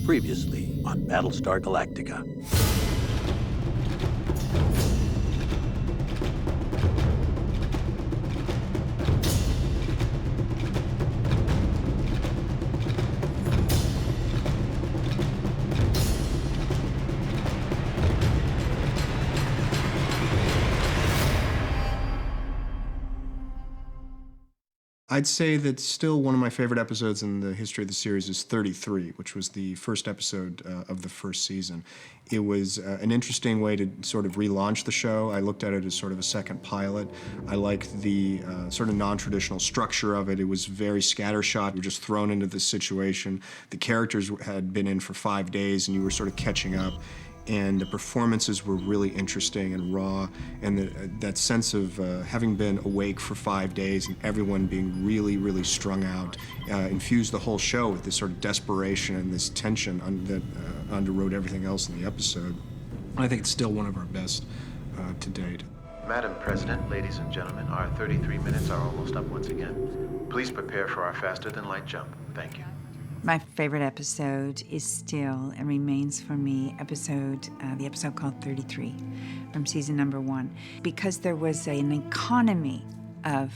Previously on Battlestar Galactica. I'd say that still one of my favorite episodes in the history of the series is 33, which was the first episode of the first season. It was an interesting way to sort of relaunch the show. I looked at it as sort of a second pilot. I liked the sort of non-traditional structure of it. It was very scattershot. We were just thrown into this situation. The characters had been in for 5 days, and you were sort of catching up. And the performances were really interesting and raw, and that sense of having been awake for 5 days and everyone being really, really strung out infused the whole show with this sort of desperation and this tension that underwrote everything else in the episode. I think it's still one of our best to date. Madam President, ladies and gentlemen, our 33 minutes are almost up once again. Please prepare for our faster-than-light jump. Thank you. My favorite episode is still and remains for me the episode called 33 from season number 1, because there was an economy of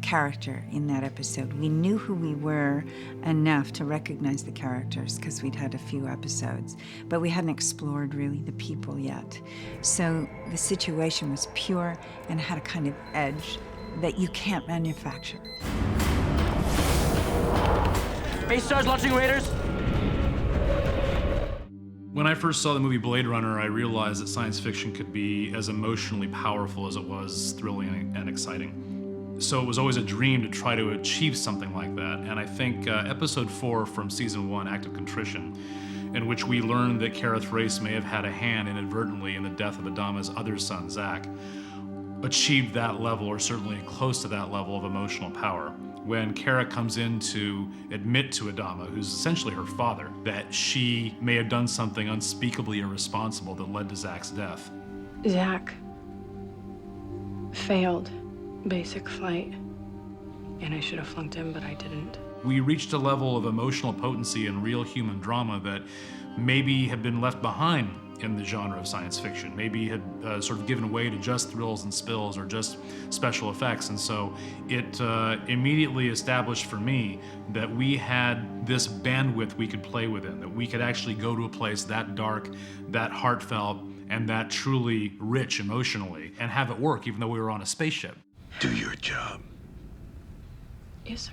character in that episode. We knew who we were enough to recognize the characters because we'd had a few episodes, but we hadn't explored really the people yet. So the situation was pure and had a kind of edge that you can't manufacture. Base stars launching raiders. When I first saw the movie Blade Runner, I realized that science fiction could be as emotionally powerful as it was thrilling and exciting. So it was always a dream to try to achieve something like that. And I think episode 4 from season 1, Act of Contrition, in which we learned that Thrace may have had a hand inadvertently in the death of Adama's other son, Zach, achieved that level, or certainly close to that level of emotional power. When Kara comes in to admit to Adama, who's essentially her father, that she may have done something unspeakably irresponsible that led to Zach's death. Zach failed basic flight, and I should have flunked him, but I didn't. We reached a level of emotional potency and real human drama that maybe had been left behind in the genre of science fiction, maybe had sort of given way to just thrills and spills or just special effects. And so it immediately established for me that we had this bandwidth we could play within, that we could actually go to a place that dark, that heartfelt, and that truly rich emotionally, and have it work even though we were on a spaceship. Do your job. Yes, sir.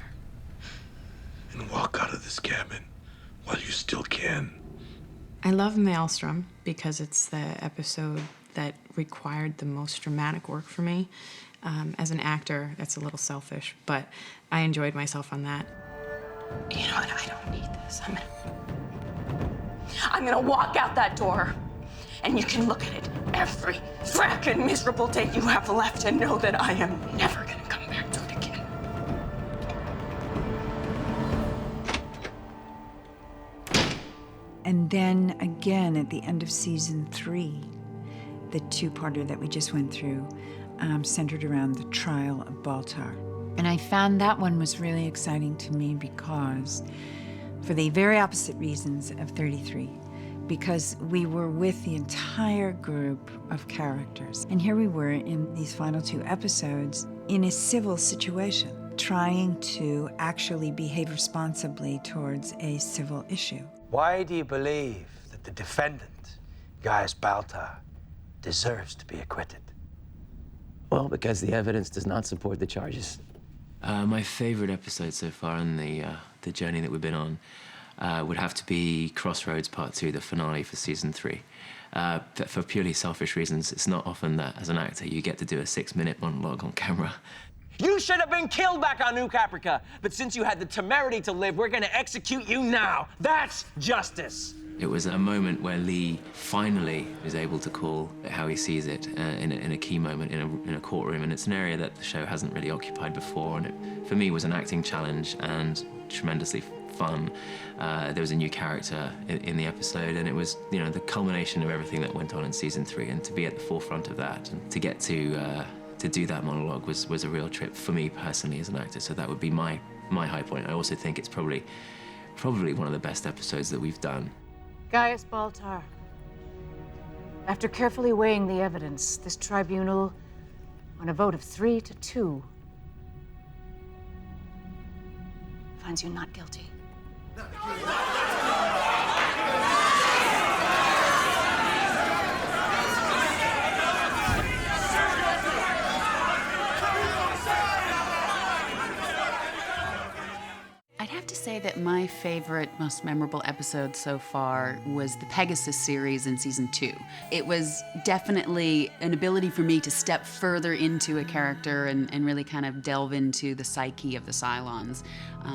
And walk out of this cabin while you still can. I love Maelstrom because it's the episode that required the most dramatic work for me. As an actor, that's a little selfish, but I enjoyed myself on that. You know what? I don't need this. I'm gonna walk out that door, and you can look at it every frackin' miserable day you have left and know that I am never gonna come back to it again. And then again at the end of season 3, the two-parter that we just went through, centered around the trial of Baltar. And I found that one was really exciting to me because, for the very opposite reasons of 33, because we were with the entire group of characters. And here we were in these final 2 episodes in a civil situation, trying to actually behave responsibly towards a civil issue. Why do you believe that the defendant, Gaius Baltar, deserves to be acquitted? Well, because the evidence does not support the charges. My favorite episode so far in the journey that we've been on would have to be Crossroads Part 2, the finale for season 3. For purely selfish reasons, it's not often that as an actor you get to do a 6-minute monologue on camera. You should have been killed back on New Caprica, but since you had the temerity to live, we're gonna execute you now. That's justice. It was a moment where Lee finally is able to call it how he sees it in a key moment in a courtroom, and it's an area that the show hasn't really occupied before, and it, for me, was an acting challenge and tremendously fun. There was a new character in the episode, and it was, you know, the culmination of everything that went on in season 3, and to be at the forefront of that, and to get to do that monologue was a real trip for me personally as an actor. So that would be my high point. I also think it's probably one of the best episodes that we've done. Gaius Baltar. After carefully weighing the evidence, this tribunal, on a vote of 3 to 2, finds you not guilty. I'd have to say that my favorite, most memorable episode so far was the Pegasus series in season 2. It was definitely an ability for me to step further into a character and really kind of delve into the psyche of the Cylons,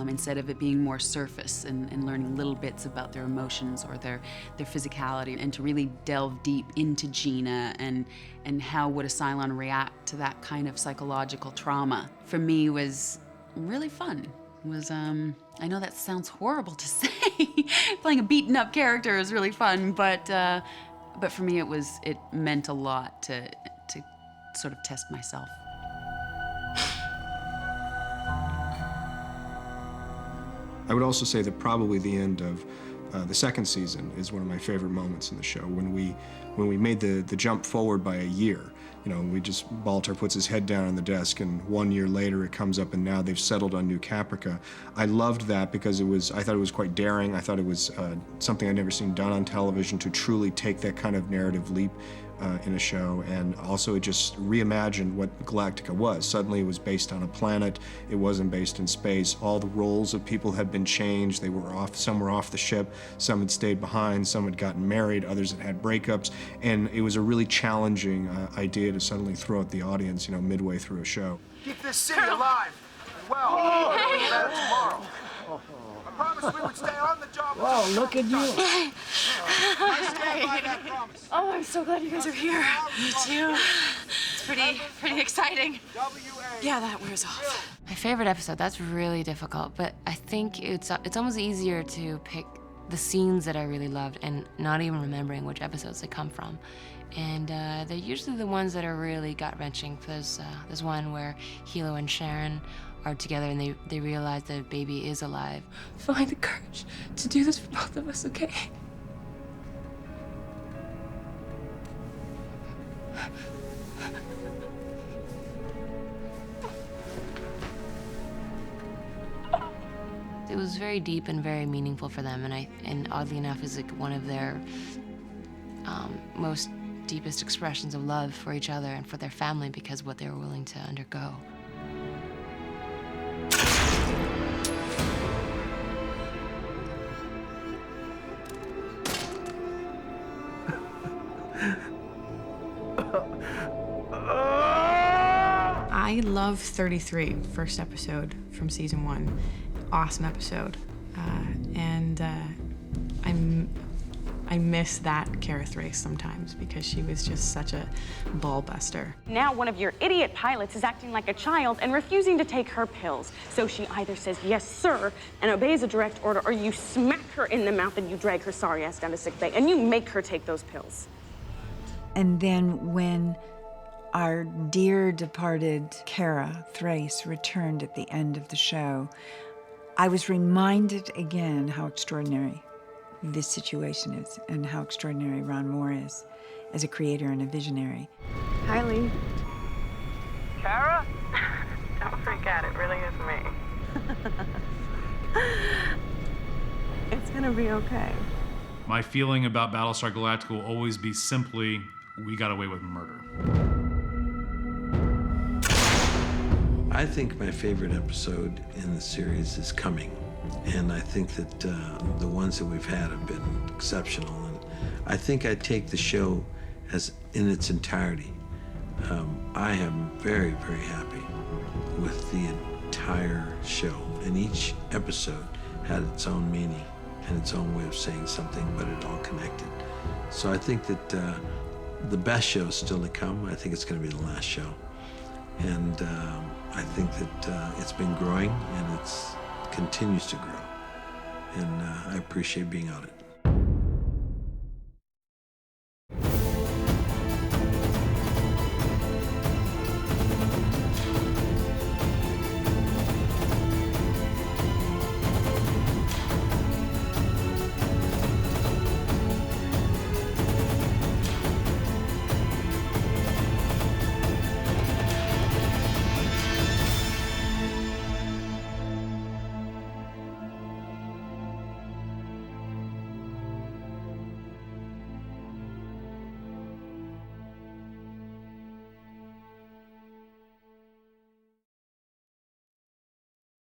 instead of it being more surface and learning little bits about their emotions or their physicality, and to really delve deep into Gina and how would a Cylon react to that kind of psychological trauma. For me, was really fun. I know that sounds horrible to say. Playing a beaten up character is really fun, but for me it meant a lot to sort of test myself. I would also say that probably the end of the second season is one of my favorite moments in the show, when we made the jump forward by a year. You know, Baltar puts his head down on the desk, and 1 year later it comes up, and now they've settled on New Caprica. I loved that because I thought it was quite daring. I thought it was something I'd never seen done on television, to truly take that kind of narrative leap in a show, and also it just reimagined what Galactica was. Suddenly it was based on a planet, it wasn't based in space. All the roles of people had been changed. They were off, some were off the ship, some had stayed behind, some had gotten married, others had had breakups, and it was a really challenging idea to suddenly throw at the audience, you know, midway through a show. Keep this city alive. Well, we'll do that tomorrow. I promised we would stay on the job. Wow, look at you. I stand by that promise. Oh, I'm so glad you guys are here. Me too. It's pretty exciting. Yeah, that wears off. My favorite episode, that's really difficult, but I think it's almost easier to pick the scenes that I really loved and not even remembering which episodes they come from. And they're usually the ones that are really gut-wrenching. There's one where Helo and Sharon are together and they realize that a baby is alive. Find the courage to do this for both of us, okay? It was very deep and very meaningful for them, and oddly enough is like one of their most deepest expressions of love for each other and for their family, because of what they were willing to undergo. I love 33, first episode from season 1. Awesome episode. I miss that Thrace sometimes because she was just such a ball buster. Now one of your idiot pilots is acting like a child and refusing to take her pills. So she either says, yes, sir, and obeys a direct order, or you smack her in the mouth and you drag her sorry ass down to sick bay and you make her take those pills. And then when our dear departed Thrace returned at the end of the show, I was reminded again how extraordinary this situation is and how extraordinary Ron Moore is as a creator and a visionary. Hi, Lee. Kara? Don't freak out, it really is me. It's gonna be okay. My feeling about Battlestar Galactica will always be simply, we got away with murder. I think my favorite episode in the series is coming. And I think that the ones that we've had have been exceptional. And I think I take the show as in its entirety. I am very, very happy with the entire show. And each episode had its own meaning and its own way of saying something, but it all connected. So I think that the best show is still to come. I think it's going to be the last show. And I think that it's been growing and it continues to grow. And I appreciate being on it.